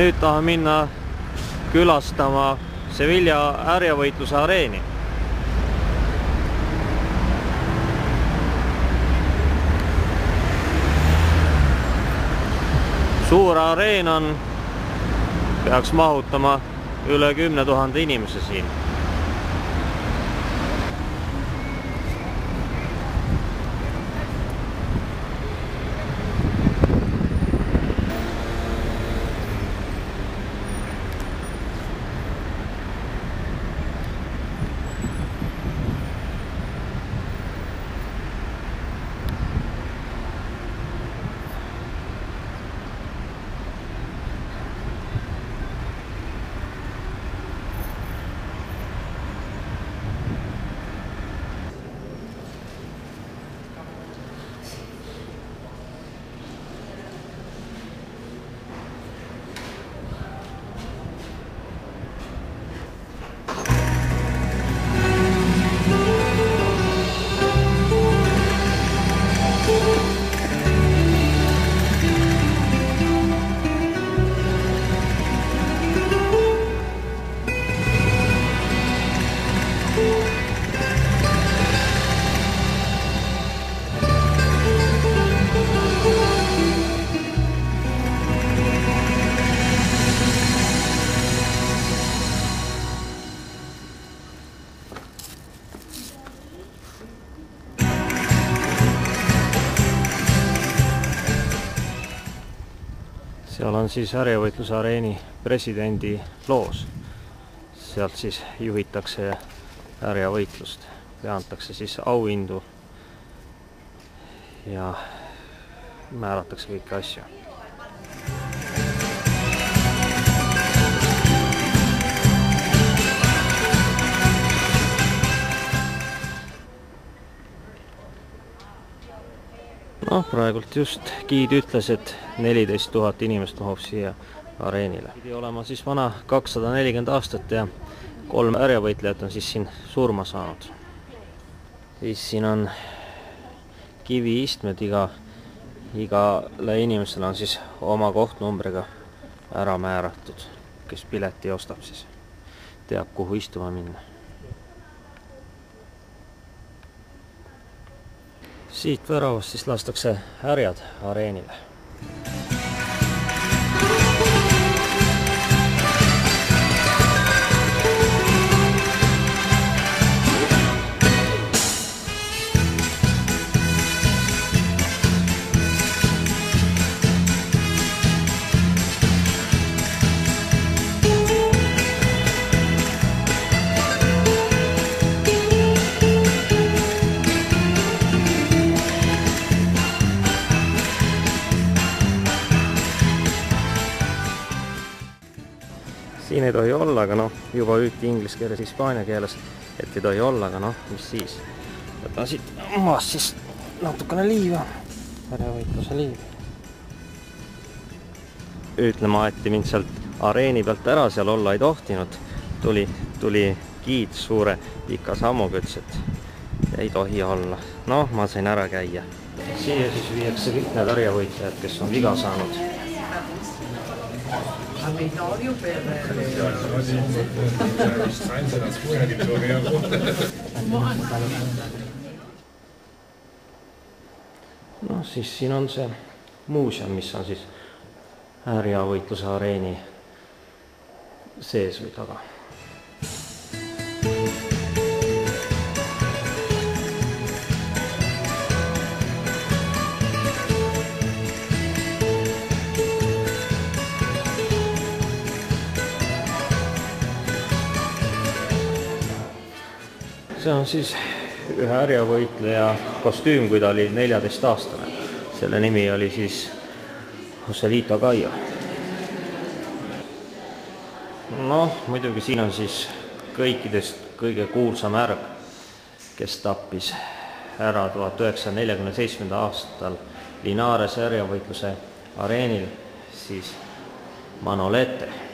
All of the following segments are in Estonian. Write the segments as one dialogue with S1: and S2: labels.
S1: Nüüd tahan minna külastama Sevilla härjavõitluse areeni. Suur areen on, peaks mahutama üle 10 000 inimese siin. Seal on siis härjavõitluse areeni presidendi loos. Sealt siis juhitakse härjavõitlust ja antakse siis auhindu ja määratakse kõiki asju. No, praegult just giid ütles, et 14 000 inimest mahub siia areenile. Pidi olema siis vana 240 aastat ja 3 härjavõitlejat on siis siin surma saanud. Siis siin on kiviistmed, igale inimesele on siis oma kohtnumbriga ära määratud. Kes pileti ostab, siis teab, kuhu istuma minna. Siit väravast siis lastakse härjad areenile. Siin ei tohi olla, aga noh, juba hüüti inglise keeles, hispaania keeles, et ei tohi olla, aga noh, mis siis? Võtan siit maast siis natukene liiva, härjavõitluse liiv. Ütlema aeti mind sealt areeni pealt ära, seal olla ei tohtinud. Tuli giid suure pika sammuga, ütles, et ei tohi olla. Noh, ma sain ära käia. Siia siis viiakse kõik need härjavõitlejad, kes on viga saanud. No siis siin on see muuseum, mis on siis härjavõitluse areeni sees või taga. See on siis ühe härjavõitleja kostüüm, kui ta oli 14-aastane. Selle nimi oli siis Joselito Gallo. Noh, muidugi siin on siis kõikidest kõige kuulsam härg, kes tappis ära 1947. aastal Linares härjavõitluse areenil, siis Manolete.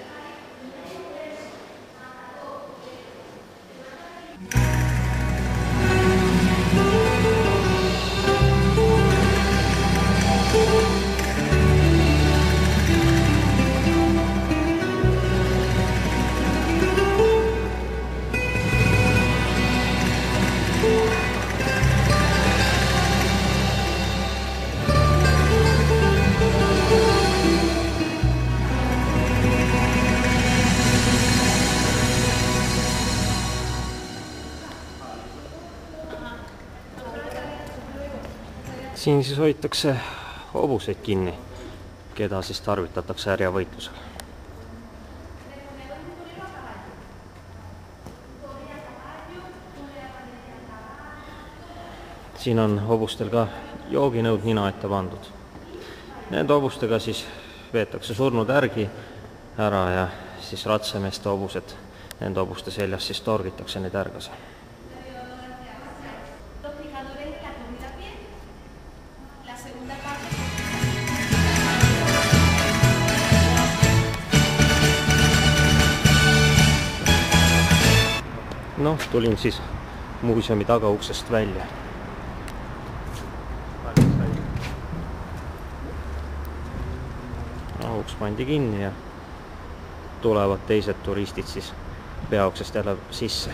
S1: siin siis hoitakse hobuseid kinni, keda siis tarvitatakse härjavõitlusel. Siin on hobustel ka jooginõud nina ette pandud. Nende hobustega siis veetakse surnud ärgi ära ja siis ratsameeste hobused, nende hobuste seljas siis torgitakse neid ärgasi. Noh, tulin siis muuseumi tagauksest välja. Uks pandi kinni ja tulevad teised turistid siis peauksest jälle sisse.